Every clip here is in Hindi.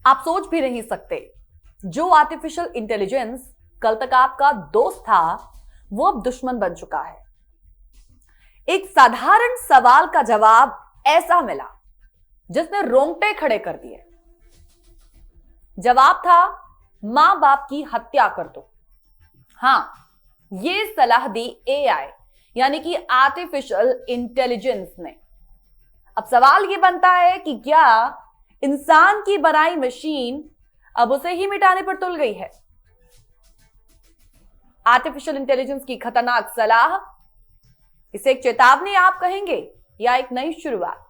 आप सोच भी नहीं सकते, जो आर्टिफिशियल इंटेलिजेंस कल तक आपका दोस्त था वो अब दुश्मन बन चुका है। एक साधारण सवाल का जवाब ऐसा मिला जिसने रोंगटे खड़े कर दिए। जवाब था, मां बाप की हत्या कर दो। हां, ये सलाह दी एआई यानी कि आर्टिफिशियल इंटेलिजेंस ने। अब सवाल ये बनता है कि क्या इंसान की बनाई मशीन अब उसे ही मिटाने पर तुल गई है? आर्टिफिशियल इंटेलिजेंस की खतरनाक सलाह, इसे एक चेतावनी आप कहेंगे या एक नई शुरुआत?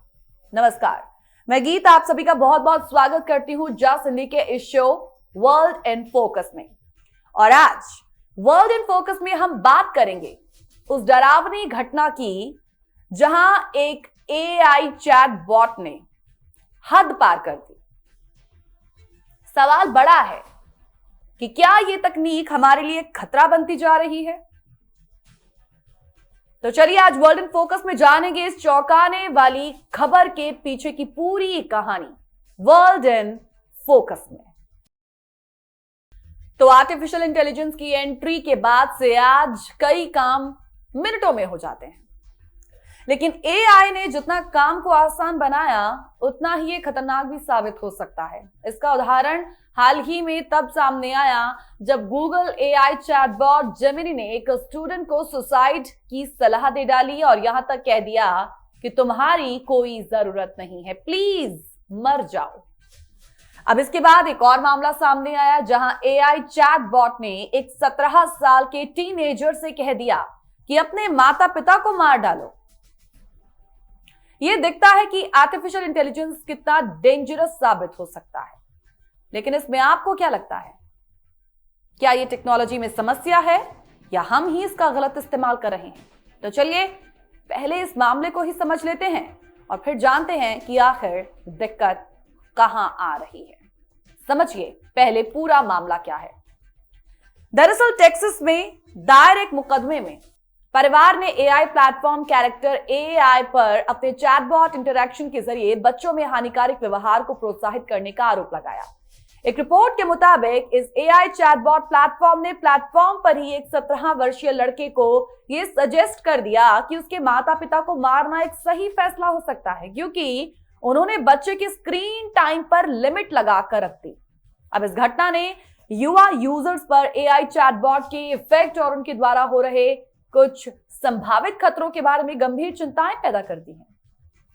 नमस्कार, मैं गीत आप सभी का बहुत बहुत स्वागत करती हूं जस्ट हिंदी के इस शो वर्ल्ड इन फोकस में। और आज वर्ल्ड इन फोकस में हम बात करेंगे उस डरावनी घटना की जहां एक एआई चैट बॉट ने हद पार कर दी। सवाल बड़ा है कि क्या यह तकनीक हमारे लिए खतरा बनती जा रही है? तो चलिए आज वर्ल्ड इन फोकस में जानेंगे इस चौंकाने वाली खबर के पीछे की पूरी कहानी वर्ल्ड इन फोकस में। तो आर्टिफिशियल इंटेलिजेंस की एंट्री के बाद से आज कई काम मिनटों में हो जाते हैं, लेकिन एआई ने जितना काम को आसान बनाया उतना ही ये खतरनाक भी साबित हो सकता है। इसका उदाहरण हाल ही में तब सामने आया जब गूगल एआई चैटबॉट जेमिनी ने एक स्टूडेंट को सुसाइड की सलाह दे डाली और यहां तक कह दिया कि तुम्हारी कोई जरूरत नहीं है, प्लीज मर जाओ। अब इसके बाद एक और मामला सामने आया जहां एआई चैटबॉट ने एक 17 साल के टीनेजर से कह दिया कि अपने माता पिता को मार डालो। यह दिखता है कि आर्टिफिशियल इंटेलिजेंस कितना डेंजरस साबित हो सकता है, लेकिन इसमें आपको क्या लगता है? क्या यह टेक्नोलॉजी में समस्या है या हम ही इसका गलत इस्तेमाल कर रहे हैं? तो चलिए पहले इस मामले को ही समझ लेते हैं और फिर जानते हैं कि आखिर दिक्कत कहां आ रही है। समझिए पहले पूरा मामला क्या है। दरअसल टेक्सास में दायर एक मुकदमे में परिवार ने एआई प्लेटफॉर्म कैरेक्टर एआई पर अपने चैटबॉट इंटरैक्शन के जरिए बच्चों में हानिकारक व्यवहार को प्रोत्साहित करने का आरोप लगाया। एक रिपोर्ट के मुताबिक इस एआई चैटबॉट प्लेटफॉर्म ने प्लेटफॉर्म पर ही एक 17 वर्षीय लड़के को यह सजेस्ट कर दिया कि उसके माता पिता को मारना एक सही फैसला हो सकता है, क्योंकि उन्होंने बच्चे की स्क्रीन टाइम पर लिमिट लगा कर रख दी। अब इस घटना ने युवा यूजर्स पर एआई चैटबॉट के इफेक्ट और उनके द्वारा हो रहे कुछ संभावित खतरों के बारे में गंभीर चिंताएं पैदा कर दी हैं।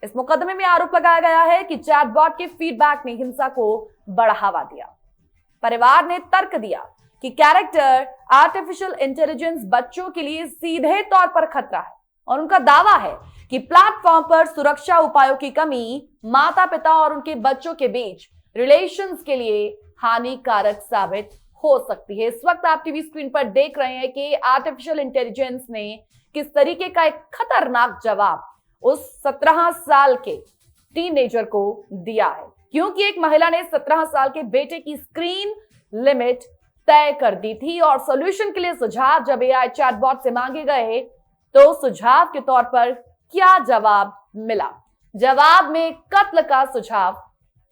इस मुकदमे में आरोप लगाया गया है कि चैटबॉट के फीडबैक ने हिंसा को बढ़ावा दिया। परिवार ने तर्क दिया कि कैरेक्टर आर्टिफिशियल इंटेलिजेंस बच्चों के लिए सीधे तौर पर खतरा है और उनका दावा है कि प्लेटफॉर्म पर सुरक्षा उपायों की कमी माता पिता और उनके बच्चों के बीच रिलेशंस के लिए हानिकारक साबित हो सकती है। इस वक्त आप टीवी स्क्रीन पर देख रहे हैं कि आर्टिफिशियल इंटेलिजेंस ने किस तरीके का एक खतरनाक जवाब उस 17 साल के टीनेजर को दिया है, क्योंकि एक महिला ने 17 साल के बेटे की स्क्रीन लिमिट तय कर दी थी और सॉल्यूशन के लिए सुझाव जब एआई चैटबॉट से मांगे गए तो सुझाव के तौर पर क्या जवाब मिला? जवाब में कत्ल का सुझाव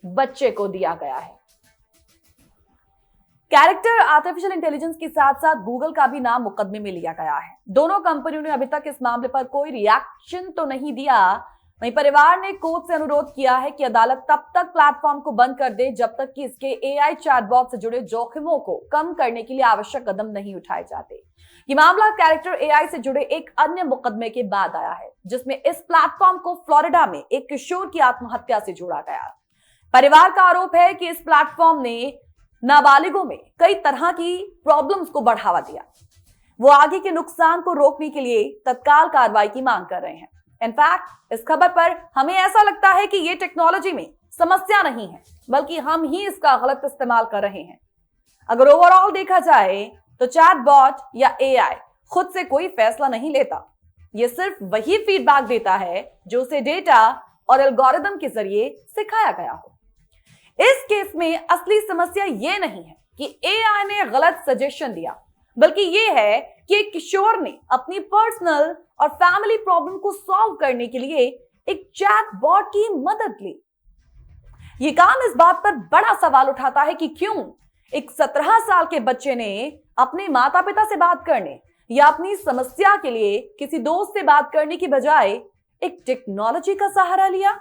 बच्चे को दिया गया है। कैरेक्टर आर्टिफिशियल इंटेलिजेंस के साथ साथ गूगल का भी नाम मुकदमे में लिया गया है। दोनों कंपनियों ने अभी तक इस मामले पर कोई रिएक्शन तो नहीं दिया। वहीं परिवार ने कोर्ट से अनुरोध किया है कि अदालत तब तक प्लेटफॉर्म को बंद कर दे जब तक कि इसके एआई चैटबॉट से जुड़े जोखिमों को कम करने के लिए आवश्यक कदम नहीं उठाए जाते। ये मामला कैरेक्टर एआई से जुड़े एक अन्य मुकदमे के बाद आया है, जिसमें इस प्लेटफॉर्म को फ्लोरिडा में एक किशोर की आत्महत्या से जोड़ा गया। परिवार का आरोप है कि इस प्लेटफॉर्म ने नाबालिगों में कई तरह की प्रॉब्लम्स को बढ़ावा दिया। वो आगे के नुकसान को रोकने के लिए तत्काल कार्रवाई की मांग कर रहे हैं। इनफैक्ट इस खबर पर हमें ऐसा लगता है कि ये टेक्नोलॉजी में समस्या नहीं है, बल्कि हम ही इसका गलत इस्तेमाल कर रहे हैं। अगर ओवरऑल देखा जाए तो चैटबॉट या एआई खुद से कोई फैसला नहीं लेता। ये सिर्फ वही फीडबैक देता है जो उसे डेटा और एल्गोरिदम के जरिए सिखाया गया हो। इस केस में असली समस्या यह नहीं है कि एआई ने गलत सजेशन दिया, बल्कि यह है कि एक किशोर ने अपनी पर्सनल और फैमिली प्रॉब्लम को सॉल्व करने के लिए एक चैटबॉट की मदद ली। ये काम इस बात पर बड़ा सवाल उठाता है कि क्यों एक 17 साल के बच्चे ने अपने माता पिता से बात करने या अपनी समस्या के लिए किसी दोस्त से बात करने की बजाय एक टेक्नोलॉजी का सहारा लिया।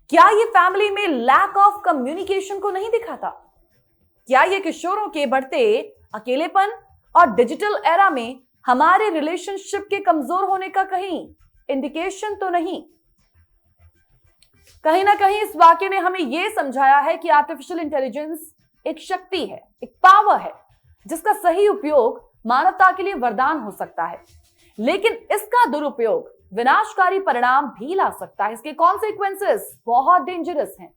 क्या ये फैमिली में लैक ऑफ कम्युनिकेशन को नहीं दिखाता? क्या ये किशोरों के बढ़ते अकेलेपन और डिजिटल एरा में हमारे रिलेशनशिप के कमजोर होने का कहीं इंडिकेशन तो नहीं? कहीं ना कहीं इस वाक्य ने हमें यह समझाया है कि आर्टिफिशियल इंटेलिजेंस एक शक्ति है, एक पावर है, जिसका सही उपयोग मानवता के लिए वरदान हो सकता है, लेकिन इसका दुरुपयोग विनाशकारी परिणाम भी ला सकता है। इसके कॉन्सिक्वेंसेस बहुत डेंजरस हैं।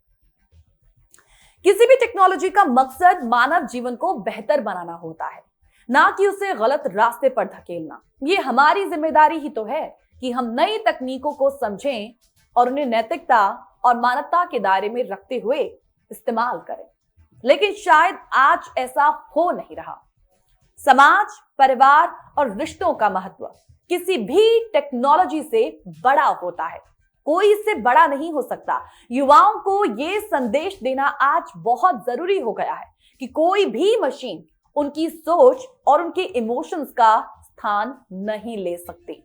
किसी भी टेक्नोलॉजी का मकसद मानव जीवन को बेहतर बनाना होता है, ना कि उसे गलत रास्ते पर धकेलना। ये हमारी जिम्मेदारी ही तो है कि हम नई तकनीकों को समझें और उन्हें नैतिकता और मानवता के दायरे में रखते हुए इस्तेमाल करें। लेकिन शायद आज ऐसा हो नहीं रहा। समाज, परिवार और रिश्तों का महत्व किसी भी टेक्नोलॉजी से बड़ा होता है, कोई इससे बड़ा नहीं हो सकता। युवाओं को यह संदेश देना आज बहुत जरूरी हो गया है कि कोई भी मशीन उनकी सोच और उनके इमोशंस का स्थान नहीं ले सकती।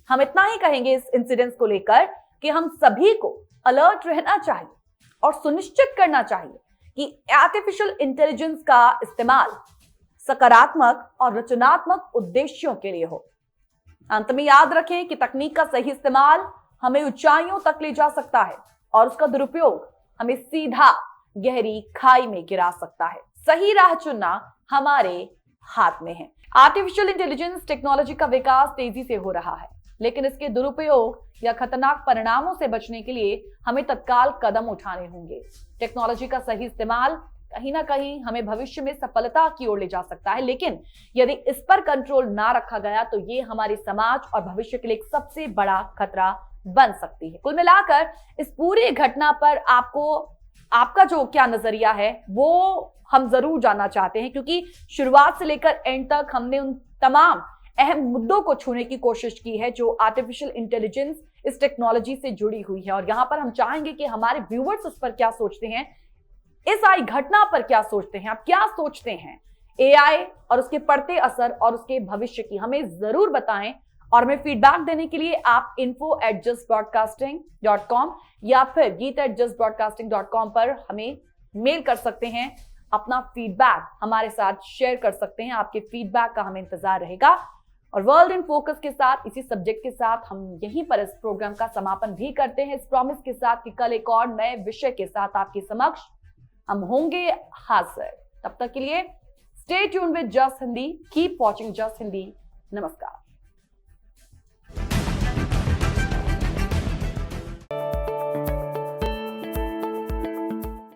हम इतना ही कहेंगे इस इंसिडेंस को लेकर कि हम सभी को अलर्ट रहना चाहिए और सुनिश्चित करना चाहिए कि आर्टिफिशियल इंटेलिजेंस का इस्तेमाल सकारात्मक और रचनात्मक उद्देश्यों के लिए हो। अंत में याद रखें कि तकनीक का सही इस्तेमाल हमें ऊंचाइयों तक ले जा सकता है और उसका दुरुपयोग हमें सीधा गहरी खाई में गिरा सकता है। सही राह चुनना हमारे हाथ में है। आर्टिफिशियल इंटेलिजेंस टेक्नोलॉजी का विकास तेजी से हो रहा है, लेकिन इसके दुरुपयोग या खतरनाक परिणामों से बचने के लिए हमें तत्काल कदम उठाने होंगे। टेक्नोलॉजी का सही इस्तेमाल कहीं ना कहीं हमें भविष्य में सफलता की ओर ले जा सकता है, लेकिन यदि इस पर कंट्रोल ना रखा गया तो ये हमारे समाज और भविष्य के लिए एक सबसे बड़ा खतरा बन सकती है। कुल मिलाकर इस पूरी घटना पर आपका जो क्या नजरिया है वो हम जरूर जानना चाहते हैं, क्योंकि शुरुआत से लेकर एंड तक हमने उन तमाम अहम मुद्दों को छूने की कोशिश की है जो आर्टिफिशियल इंटेलिजेंस इस टेक्नोलॉजी से जुड़ी हुई है। और यहां पर हम चाहेंगे कि हमारे व्यूअर्स उस पर क्या सोचते हैं, इस आई घटना पर क्या सोचते हैं, आप क्या सोचते हैं एआई और उसके पड़ते असर और उसके भविष्य की, हमें जरूर बताएं। और हमें फीडबैक देने के लिए आप info@justbroadcasting.com या फिर geet@justbroadcasting.com पर हमें मेल कर सकते हैं। अपना फीडबैक हमारे साथ शेयर कर सकते हैं। आपके फीडबैक का हमें इंतजार रहेगा। और वर्ल्ड इन फोकस के साथ इसी सब्जेक्ट के साथ हम यहीं पर इस प्रोग्राम का समापन भी करते हैं, इस प्रॉमिस के साथ कि कल एक और नए विषय के साथ आपके समक्ष हम होंगे हाजिर। तब तक के लिए stay tuned with just Hindi, keep watching just Hindi. नमस्कार।